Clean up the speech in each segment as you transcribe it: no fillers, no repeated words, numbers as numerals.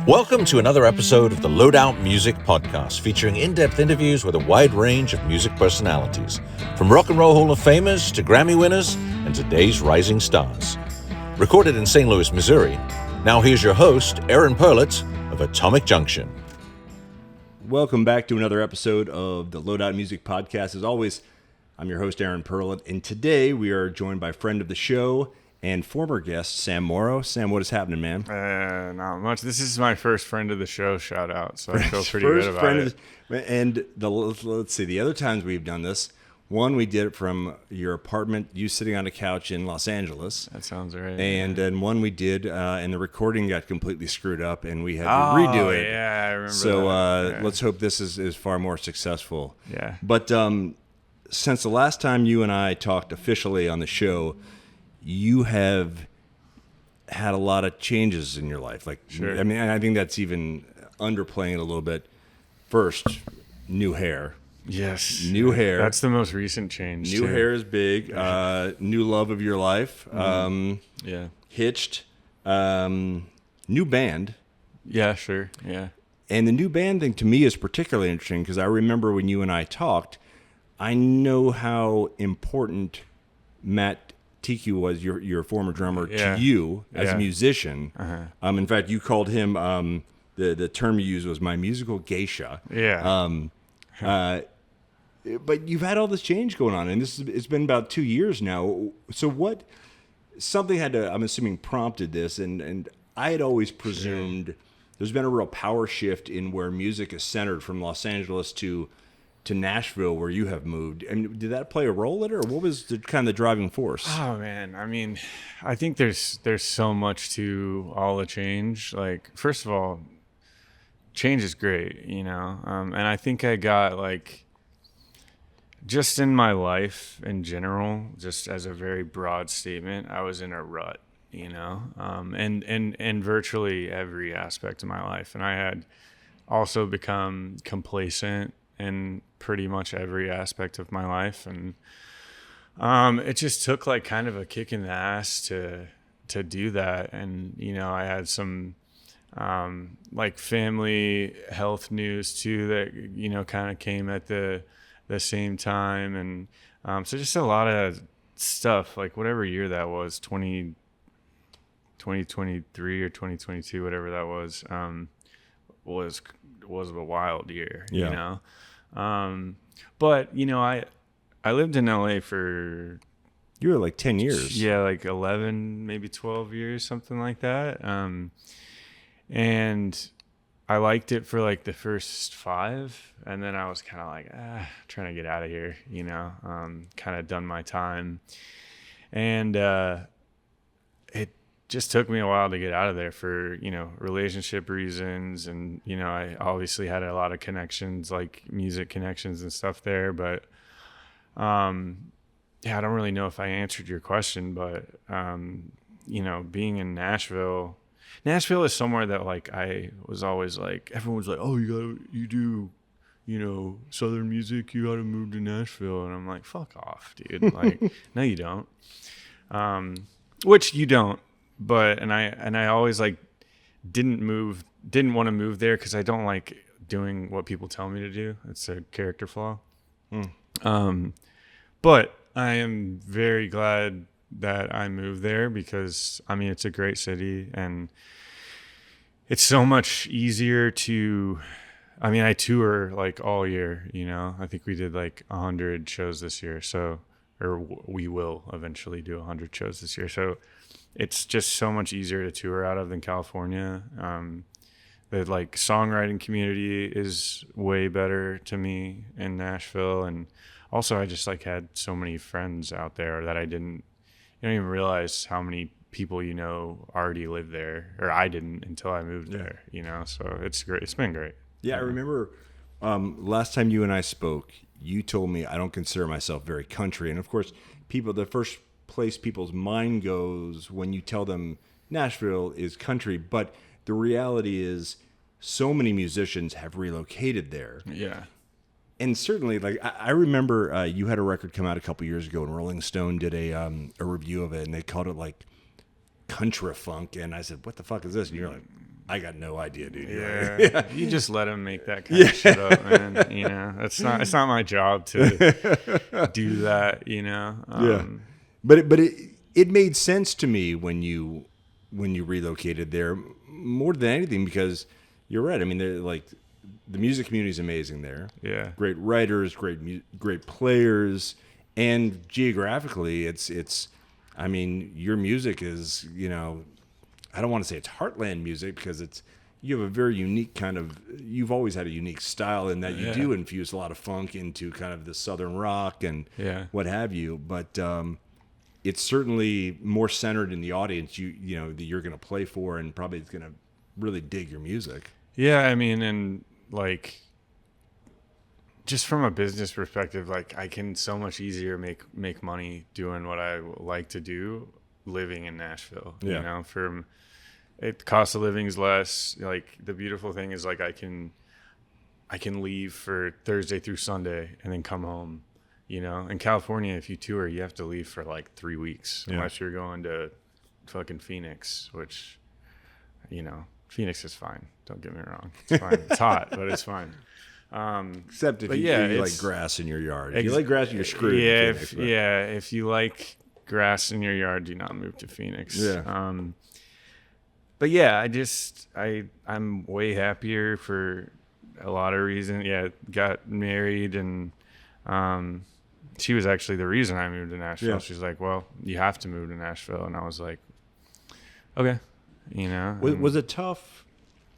Welcome to another episode of the Loadout Music Podcast, featuring in-depth interviews with a wide range of music personalities, from rock and roll Hall of Famers to Grammy winners and today's rising stars. Recorded in St. Louis, Missouri, now here's your host, Aaron Perlitz of Atomic Junction. Welcome back to another episode of the Loadout Music Podcast. As always, I'm your host, Aaron Perlitz, and today we are joined by friend of the show and former guest, Sam Morrow. Sam, what is happening, man? Not much. This is my first friend of the show shout out, so I feel pretty good about it. And let's see, the other times we've done this, one, we did it from your apartment, you sitting on a couch in Los Angeles. That sounds right. And then one we did, and the recording got completely screwed up, and we had to redo it. Yeah, I remember so, that. let's hope this is far more successful. Yeah. But since the last time you and I talked officially on the show, you have had a lot of changes in your life. Sure. I mean, I think that's even underplaying it a little bit. First, new hair. Yes. New hair. That's the most recent change. New hair is big. New love of your life. Yeah. Hitched. New band. Yeah, sure. Yeah. And the new band thing to me is particularly interesting because I remember when you and I talked, I know how important Matt TQ was, your former drummer, to you as a musician. Uh-huh. In fact, you called him, the term you used was my musical geisha. Yeah. But you've had all this change going on, and it's been about 2 years now. So something had to, I'm assuming, prompted this, and I had always presumed there's been a real power shift in where music is centered from Los Angeles to Nashville, where you have moved. And did that play a role in it, or what was the kind of the driving force? Oh man, I mean, I think there's so much to all the change. Like, first of all, change is great, you know. And I think I got just in my life in general, just as a very broad statement, I was in a rut, you know, and virtually every aspect of my life. And I had also become complacent in pretty much every aspect of my life, and it just took kind of a kick in the ass to do that. And you know, I had some family health news too that, you know, kind of came at the same time, and so just a lot of stuff, whatever year that was, 2023 or 2022, whatever that was a wild year, you know. But you know, I lived in LA for, you were 10 years. Yeah, 11, maybe 12 years, something like that. And I liked it for the first 5, and then I was kind of trying to get out of here, you know, kind of done my time. And it just took me a while to get out of there for, you know, relationship reasons. And, you know, I obviously had a lot of connections, music connections and stuff there. But, I don't really know if I answered your question, but, you know, being in Nashville is somewhere that I was always everyone's oh, you do, you know, Southern music, you gotta move to Nashville. And I'm like, fuck off, dude. No, you don't. Which you don't. But I always didn't want to move there because I don't like doing what people tell me to do. It's a character flaw. But I am very glad that I moved there because I mean, it's a great city, and it's so much easier to, I mean, I tour all year, you know. I think we did 100 shows this year, or we will eventually do 100 shows this year. So it's just so much easier to tour out of than California. The songwriting community is way better to me in Nashville. And also I just had so many friends out there that you don't even realize how many people, you know, already live there, or I didn't until I moved there, you know. So it's great. It's been great. Yeah. I remember last time you and I spoke, you told me I don't consider myself very country. And of course, the first place people's mind goes when you tell them Nashville is country, but the reality is so many musicians have relocated there. Yeah. And certainly, I remember you had a record come out a couple years ago, and Rolling Stone did a review of it, and they called it contra funk, and I said, "What the fuck is this?" And you're like, I got no idea, dude. Yeah, you just let him make that kind of shit up, man. You know, it's not my job to do that. You know. But it made sense to me when you relocated there more than anything, because you're right. I mean, they're like, the music community is amazing there. Yeah. Great writers, great players, and geographically, it's. I mean, your music is, you know, I don't want to say it's heartland music, because you have a very unique kind of. You've always had a unique style in that you do infuse a lot of funk into kind of the southern rock and what have you, but. It's certainly more centered in the audience you know that you're going to play for, and probably is going to really dig your music. Yeah, I mean, and like, just from a business perspective, like, I can so much easier make money doing what I like to do, living in Nashville. You know, cost of living is less. Like, the beautiful thing is, like, I can leave for Thursday through Sunday and then come home. You know, in California, if you tour, you have to leave for like 3 weeks, unless you're going to fucking Phoenix, which, you know, Phoenix is fine. Don't get me wrong. It's fine. It's hot, but it's fine. Except if you like grass in your yard. If you like grass, you're screwed. Yeah, Phoenix, if you like grass in your yard, do not move to Phoenix. Yeah. But yeah, I'm way happier for a lot of reasons. Yeah, got married, and she was actually the reason I moved to Nashville. Yeah. She's like, well, you have to move to Nashville. And I was like, okay, you know. Was it tough,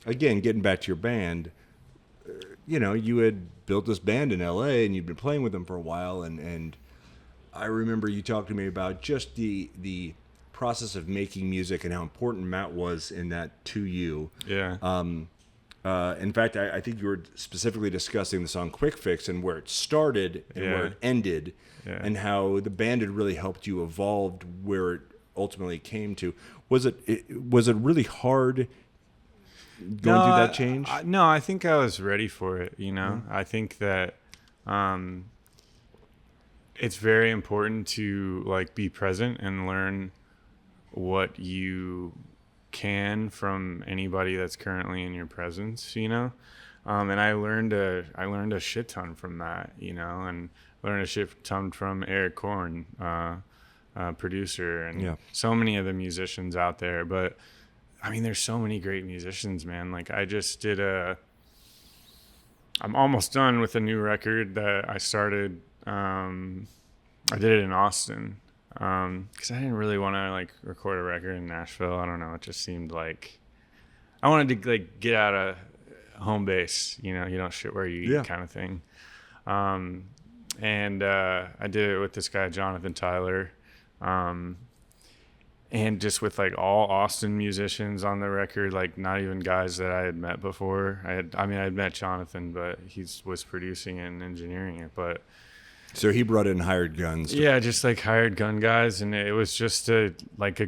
again, getting back to your band, you know, you had built this band in L.A. and you'd been playing with them for a while. And I remember you talked to me about just the process of making music and how important Matt was in that to you. Yeah. In fact, I think you were specifically discussing the song Quick Fix and where it started and where it ended, and how the band had really helped you evolve where it ultimately came to. Was it really hard going through that change? No, I think I was ready for it, you know. I think that it's very important to like be present and learn what you can from anybody that's currently in your presence, you know. And I learned a shit ton from that, you know, and learned a shit ton from Eric Korn, producer, and so many of the musicians out there. But I mean, there's so many great musicians, man. Like, I just did I'm almost done with a new record that I started. I did it in Austin. Because I didn't really want to like record a record in Nashville. I don't know. It just seemed like I wanted to like get out of home base. You know, you don't shit where you eat kind of thing. And I did it with this guy Jonathan Tyler, and just with like all Austin musicians on the record, like not even guys that I had met before. I had met Jonathan, but he was producing and engineering it, but. So he brought in hired guns. Yeah, just like hired gun guys, and it was just a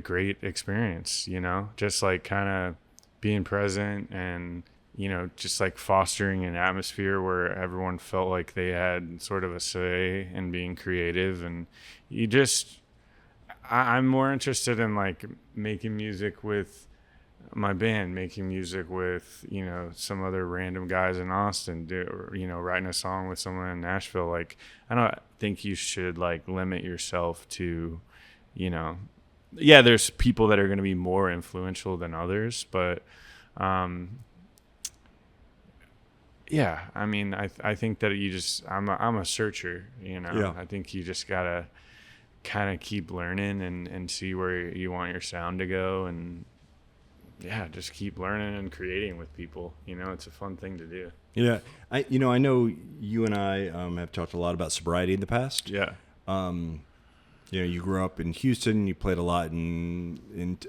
great experience, you know, just like kind of being present and, you know, just like fostering an atmosphere where everyone felt like they had sort of a say in being creative. And I'm more interested in like making music with my band, making music with, you know, some other random guys in Austin, you know, writing a song with someone in Nashville. Like, I don't think you should like limit yourself to, you know, there's people that are going to be more influential than others, but I mean, I think that I'm a searcher, you know. I think you just gotta kind of keep learning and see where you want your sound to go, and just keep learning and creating with people. You know, it's a fun thing to do. Yeah. I know you and I have talked a lot about sobriety in the past. Yeah. You know, you grew up in Houston, you played a lot in and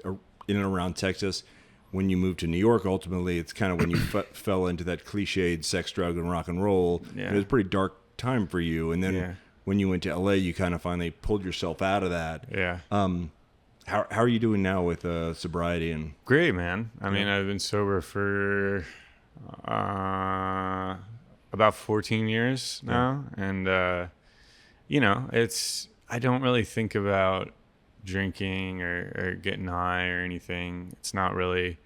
around Texas. When you moved to New York, ultimately, it's kind of when you fell into that cliched sex, drug, and rock and roll. Yeah. It was a pretty dark time for you. And then when you went to LA, you kind of finally pulled yourself out of that. Yeah. How are you doing now with sobriety? And great, man. I mean, I've been sober for about 14 years now, and you know, I don't really think about drinking or getting high or anything. It's not really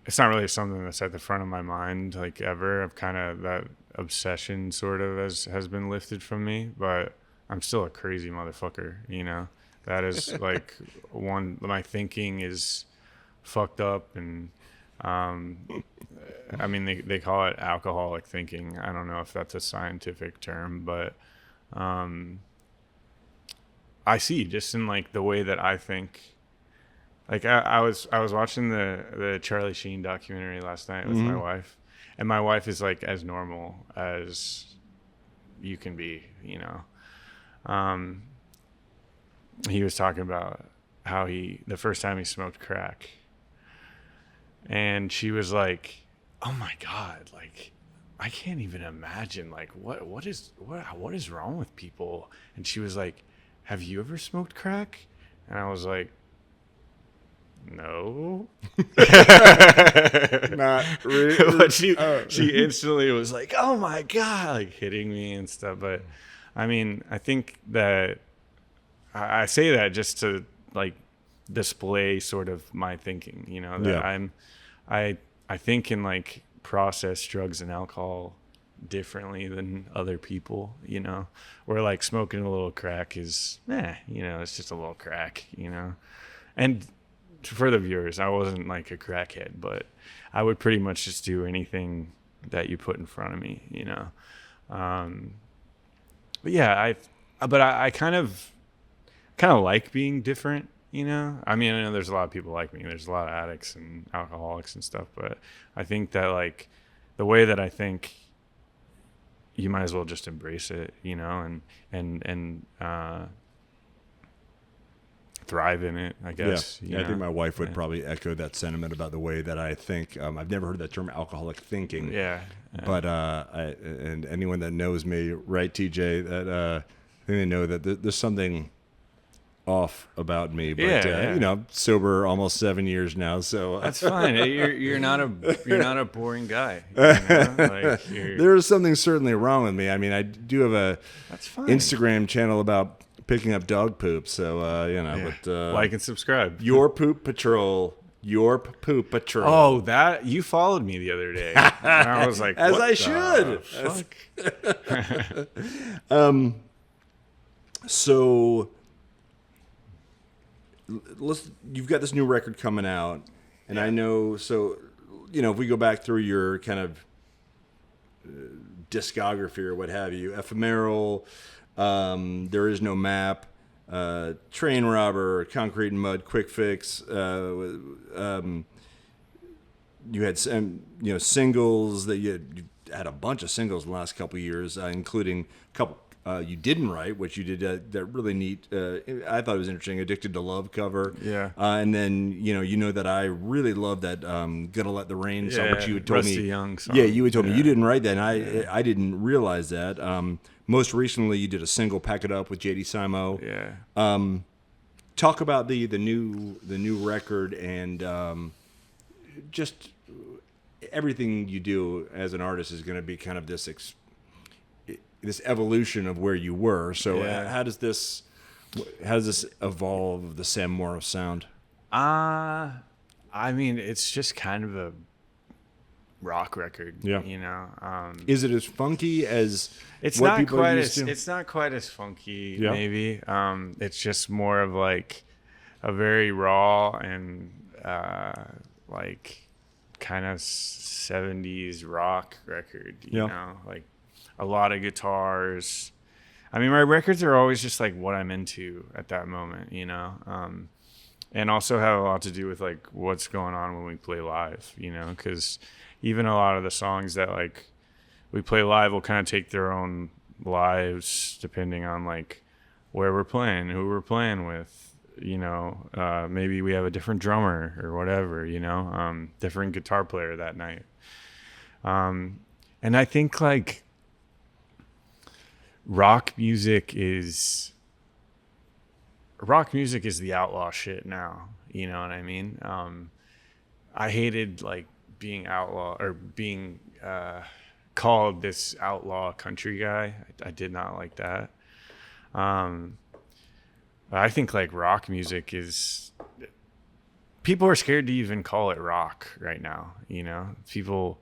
it's not really something that's at the front of my mind like ever. I've kind of, that obsession sort of has been lifted from me, but I'm still a crazy motherfucker, you know. That is like my thinking is fucked up, and I mean they call it alcoholic thinking. I don't know if that's a scientific term, but I see just in like the way that I think. Like I was watching the Charlie Sheen documentary last night with my wife, and my wife is like as normal as you can be, you know. He was talking about how the first time he smoked crack, and she was like, "Oh my God, like I can't even imagine like what is wrong with people?" And she was like, "Have you ever smoked crack?" And I was like, no. Not really. But she instantly was like, oh my God, like hitting me and stuff. But I mean, I think that I say that just to like display sort of my thinking, you know, that I think in like processed drugs and alcohol differently than other people, you know, where like smoking a little crack is, you know, it's just a little crack, you know. And for the viewers, I wasn't like a crackhead, but I would pretty much just do anything that you put in front of me, you know. But yeah, I kind of like being different, you know. I mean, I know there's a lot of people like me. There's a lot of addicts and alcoholics and stuff, but I think that like the way that I think, you might as well just embrace it, you know, and thrive in it, I guess. Yeah, I think my wife would probably echo that sentiment about the way that I think. I've never heard that term alcoholic thinking. Yeah. But and anyone that knows me, right, TJ, that I think they know that there's something off about me. But you know, I'm sober almost 7 years now, so that's fine. You're not a boring guy. You know? Like there is something certainly wrong with me. I mean, I do have a Instagram channel about picking up dog poop, so you know, but like and subscribe. Your Poop Patrol. Oh, that you followed me the other day. And I was like, as what I should. Fuck? So you've got this new record coming out, and I know, so you know, if we go back through your kind of discography or what have you, Ephemeral, There Is No Map, Train Robber, Concrete and Mud, Quick Fix. You had some, you know, singles that you had a bunch of singles in the last couple of years, including a couple you didn't write, which you did that really neat. I thought it was interesting. Addicted to Love cover. Yeah. And then you know that I really love that Gonna Let the Rain song, which you had told Rusty me. Young song. Yeah, you had told me you didn't write that, and I didn't realize that. Most recently, you did a single, "Pack It Up" with JD Simo. Yeah. Talk about the new record and just everything you do as an artist is going to be kind of this evolution of where you were. So how does this evolve the Sam Morrow sound? I mean, it's just kind of a rock record. Yeah. You know. Is it as funky as it's what not people quite are as used to? it's not quite as funky. Yeah. Maybe. It's just more of like a very raw and like kind of 70s rock record. You know, like a lot of guitars. I mean, my records are always just like what I'm into at that moment, you know, and also have a lot to do with like what's going on when we play live, you know, because even a lot of the songs that like we play live will kind of take their own lives depending on like where we're playing, who we're playing with, you know, maybe we have a different drummer or whatever, you know, different guitar player that night. And I think like rock music is the outlaw shit now. You know what I mean? I hated like being outlaw or being called this outlaw country guy. I did not like that. I think like rock music is people are scared to even call it rock right now. You know, people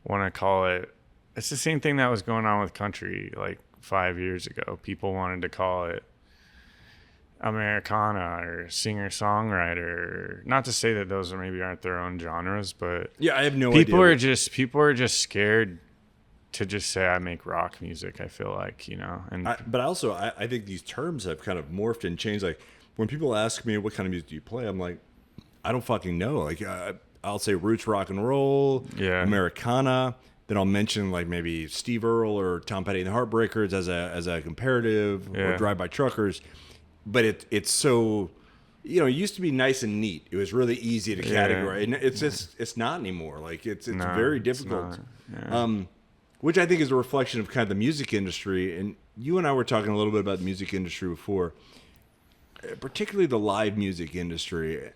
want to call it. It's the same thing that was going on with country like 5 years ago. People wanted to call it Americana or singer-songwriter. Not to say that those maybe aren't their own genres, but yeah, I have no people idea. People are just scared to just say I make rock music. I feel like, you know, and But also I think these terms have kind of morphed and changed. Like when people ask me what kind of music do you play, I'm like, I don't fucking know. Like I'll say roots rock and roll, Yeah. Americana. Then I'll mention like maybe Steve Earle or Tom Petty and the Heartbreakers as a comparative, or Yeah. Drive By Truckers. But it's so, you know, it used to be nice and neat. It was really easy to categorize. And it's not anymore. Like it's No, very it's difficult. not. Yeah. Which I think is a reflection of kind of the music industry. And you and I were talking a little bit about the music industry before, particularly the live music industry.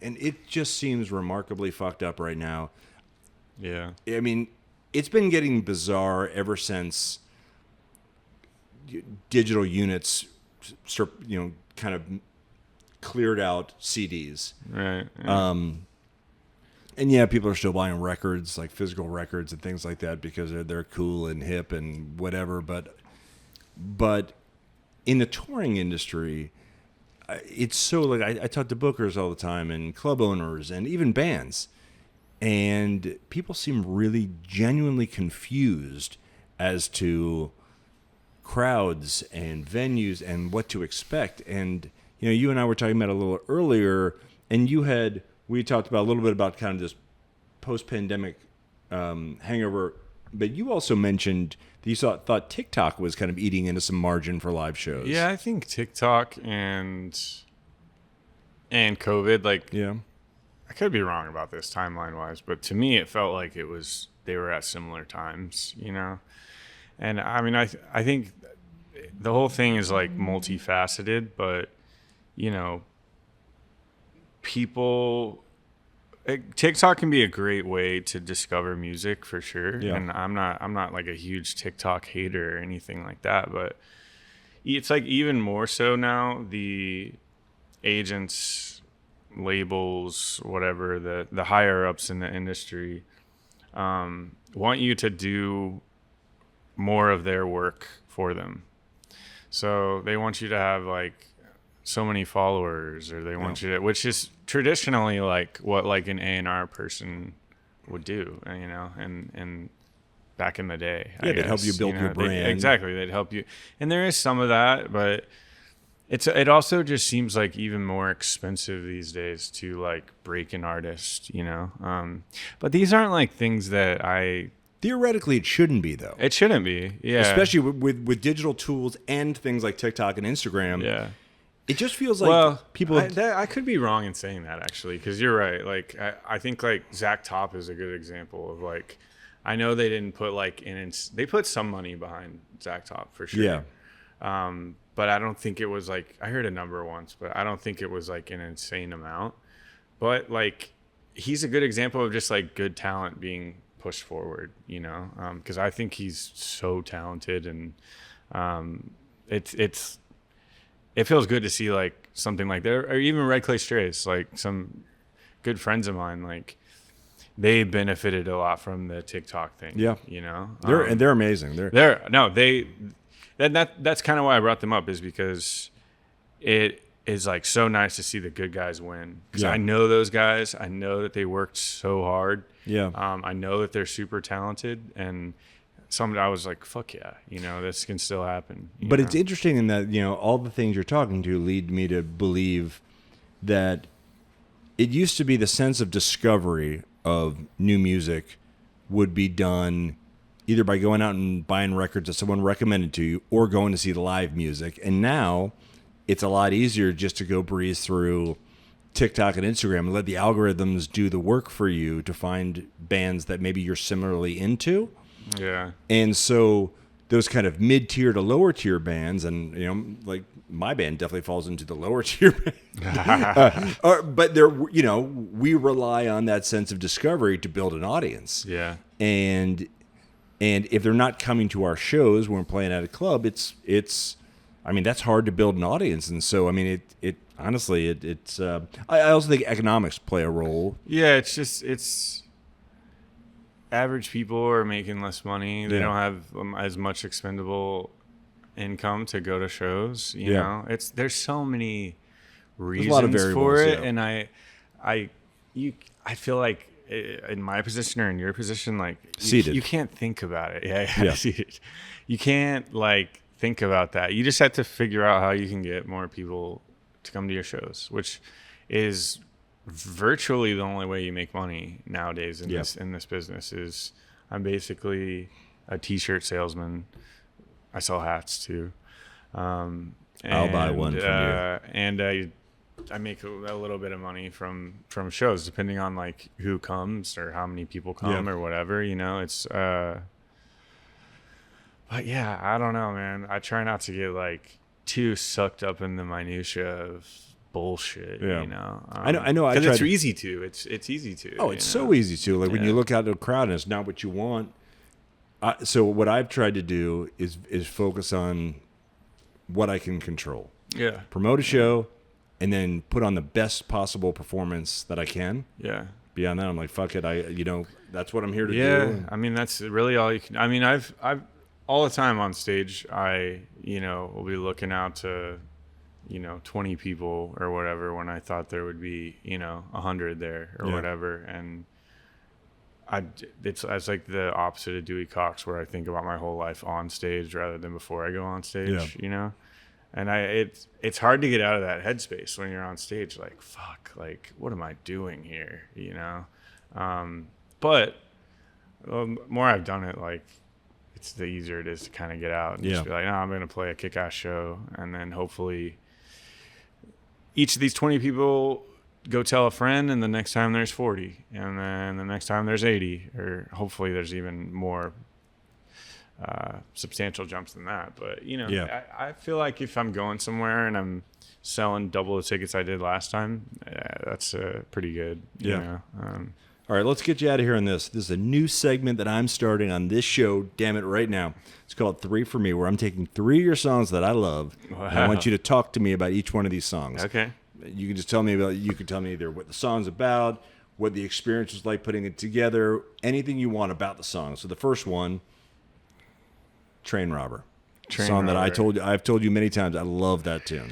And it just seems remarkably fucked up right now. Yeah. I mean, it's been getting bizarre ever since digital units, you know, kind of cleared out CDs. Right. Yeah. And yeah, people are still buying records, like physical records and things like that, because they're cool and hip and whatever. But in the touring industry, it's so like I talk to bookers all the time and club owners and even bands, and people seem really genuinely confused as to crowds and venues and what to expect. And you know, you and I were talking about it a little earlier, and we talked about a little bit about kind of this post-pandemic hangover, but you also mentioned that you thought TikTok was kind of eating into some margin for live shows. Yeah, I think TikTok and COVID, like, Yeah. I could be wrong about this timeline wise, but to me it felt like they were at similar times, you know. And I mean, I think the whole thing is like multifaceted, but you know, TikTok can be a great way to discover music for sure. Yeah. And I'm not like a huge TikTok hater or anything like that, but it's like even more so now, the agents, labels, whatever, the higher ups in the industry want you to do more of their work for them. So they want you to have like so many followers, or they want you to, which is traditionally like what like an A&R person would do, you know, and back in the day. Yeah, they'd help you build your brand. Exactly, they'd help you, and there is some of that, but it also just seems like even more expensive these days to like break an artist, you know. But these aren't like things that Theoretically, it shouldn't be, though. It shouldn't be, yeah. Especially with digital tools and things like TikTok and Instagram. Yeah. It just feels like people... I could be wrong in saying that, actually, because you're right. Like, I think, like, Zach Top is a good example of, like, I know they didn't put, like, they put some money behind Zach Top, for sure. Yeah. But I don't think it was, like, I heard a number once, but I don't think it was, like, an insane amount. But, like, he's a good example of just, like, good talent being pushed forward, you know, because I think he's so talented, and it feels good to see like something like that, or even Red Clay Strays, like some good friends of mine, like they benefited a lot from the TikTok thing. Yeah, you know, they're amazing. That's kind of why I brought them up, is because it is like so nice to see the good guys win, because I know those guys. I know that they worked so hard. Yeah. I know that they're super talented, and I was like, fuck yeah, you know, this can still happen. But it's interesting in that, you know, all the things you're talking to lead me to believe that it used to be the sense of discovery of new music would be done either by going out and buying records that someone recommended to you, or going to see the live music. And now it's a lot easier just to go breeze through TikTok and Instagram and let the algorithms do the work for you to find bands that maybe you're similarly into. Yeah. And so those kind of mid-tier to lower tier bands, and you know, like my band definitely falls into the lower tier band. But they're, you know, we rely on that sense of discovery to build an audience. Yeah. And if they're not coming to our shows when we're playing at a club, it's I mean, that's hard to build an audience. And so, I mean, it honestly, it's, I also think economics play a role. Yeah, it's average people are making less money. They don't have as much expendable income to go to shows. You know, there's so many reasons a lot of variables, for it, and I feel like in my position or in your position, like you can't think about it. Yeah. Seated. You can't like think about that. You just have to figure out how you can get more people to come to your shows, which is virtually the only way you make money nowadays in this business. Is I'm basically a t-shirt salesman. I sell hats too. I'll buy one from you. And I make a little bit of money from shows, depending on like who comes or how many people come or whatever. You know, it's. But yeah, I don't know, man. I try not to get like too sucked up in the minutia of bullshit. You know, I know. Because it's easy to. It's easy to. Oh, it's so easy to. Like when you look out at a crowd and it's not what you want. So what I've tried to do is focus on what I can control. Yeah. Promote a show, and then put on the best possible performance that I can. Yeah. Beyond that, I'm like, fuck it. That's what I'm here to do. Yeah. I mean, that's really all you can. I mean, I've all the time on stage, I will be looking out to 20 people or whatever when I thought there would be 100 there or whatever, and it's like the opposite of Dewey Cox, where I think about my whole life on stage rather than before I go on stage. And it's hard to get out of that headspace when you're on stage. Like, fuck, like what am I doing here? But the more I've done it, like it's the easier it is to kind of get out and just be like, no, I'm going to play a kick-ass show, and then hopefully each of these 20 people go tell a friend, and the next time there's 40, and then the next time there's 80, or hopefully there's even more substantial jumps than that. But I feel like if I'm going somewhere and I'm selling double the tickets I did last time, that's pretty good. All right, let's get you out of here on this. This is a new segment that I'm starting on this show, damn it, right now. It's called 3 for Me, where I'm taking 3 of your songs that I love, and I want you to talk to me about each one of these songs. Okay. You can just tell me either what the song's about, what the experience was like putting it together, anything you want about the song. So the first one, Train Robber. Song that I've told you many times, I love that tune.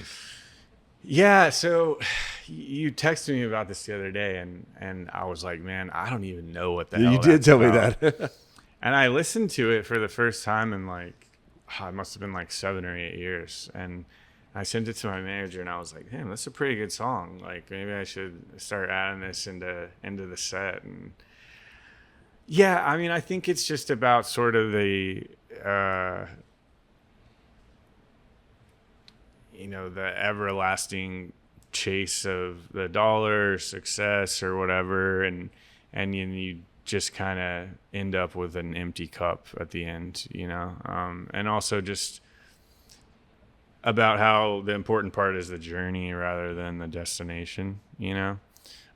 Yeah, so you texted me about this the other day, and I was like, man, I don't even know what the hell you did tell about. Me that. And I listened to it for the first time in like, it must have been like 7 or 8 years. And I sent it to my manager, and I was like, damn, that's a pretty good song. Like, maybe I should start adding this into the set. And yeah, I mean, I think it's just about sort of the, the everlasting chase of the dollar, success, or whatever, and you just kind of end up with an empty cup at the end, and also just about how the important part is the journey rather than the destination.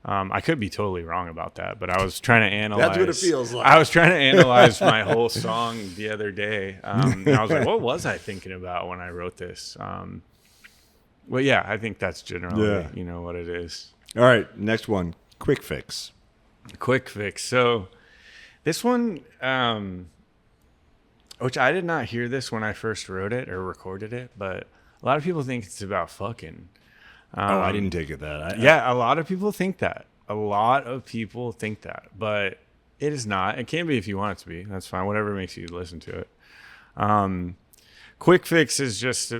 I could be totally wrong about that, but I was trying to analyze. That's what it feels like. I was trying to analyze my whole song the other day, and I was like, what was I thinking about when I wrote this? Well, yeah, I think that's generally, what it is. All right, next one, Quick Fix. Quick Fix. So this one, which I did not hear this when I first wrote it or recorded it, but a lot of people think it's about fucking. I didn't take it that. A lot of people think that. But it is not. It can be if you want it to be. That's fine. Whatever makes you listen to it. Quick Fix was just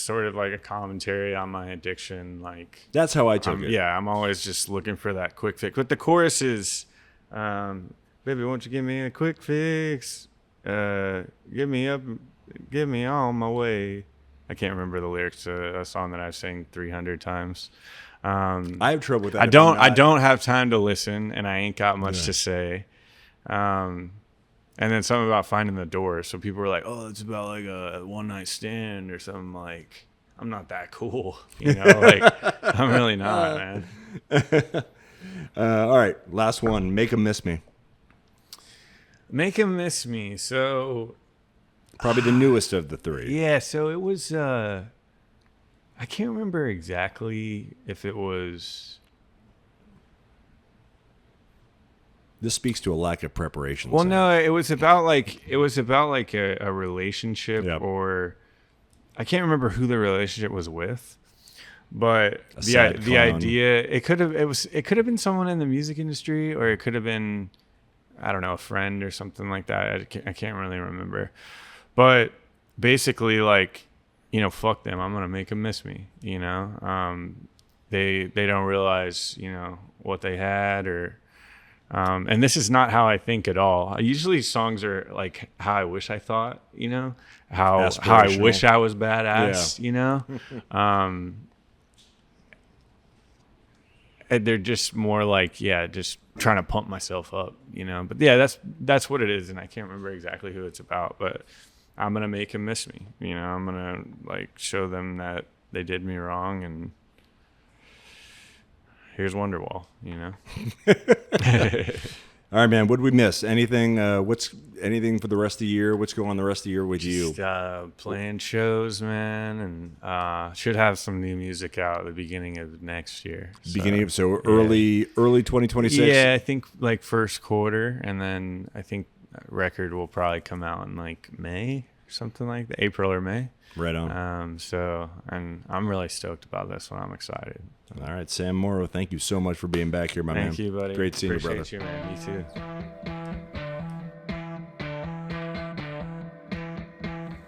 sort of like a commentary on my addiction. Like, that's how I took it. Yeah, I'm always just looking for that quick fix. But the chorus is, baby, won't you give me a quick fix? Get me up, get me on my way. I can't remember the lyrics to a song that I've sang 300 times. I have trouble with that. I don't have time to listen, and I ain't got much to say. And then something about finding the door. So people were like, oh, it's about like a one-night stand or something. Like, I'm not that cool. Like, I'm really not, man. All right, last one. Make 'em Miss Me. Make 'em Miss Me. So Probably the newest of the three. Yeah, so it was I can't remember exactly if it was. This speaks to a lack of preparation. Well, Sam. no, it was about like a relationship, Yep. or I can't remember who the relationship was with, but the clown. idea it could have been someone in the music industry, or it could have been, I don't know, a friend or something like that. I can't really remember, but basically, like, you know, fuck them. I'm gonna make them miss me. You know, they don't realize, you know, what they had, or. And this is not how I think at all. Usually songs are like how I wish I thought, you know, how I wish I was badass, you know. And they're just more like, yeah, just trying to pump myself up, you know. But yeah, that's what it is, and I can't remember exactly who it's about, but I'm gonna make them miss me, you know. I'm gonna like show them that they did me wrong, and here's Wonderwall, you know. All right, man. What did we miss? Anything? What's anything for the rest of the year? What's going on the rest of the year with you? Just playing shows, man, and should have some new music out at the beginning of next year. Early 2026. Yeah, I think like first quarter, and then I think record will probably come out in like May, something like that, April or May. Right on. And I'm really stoked about this one. I'm excited. All right, Sam Morrow, thank you so much for being back here, my man. Thank you, buddy. Great seeing you, brother. Appreciate you, man. You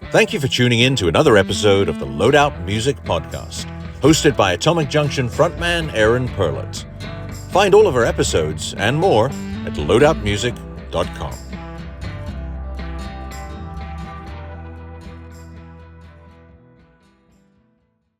too. Thank you for tuning in to another episode of the Loadout Music Podcast, hosted by Atomic Junction frontman Aaron Perlett. Find all of our episodes and more at loadoutmusic.com.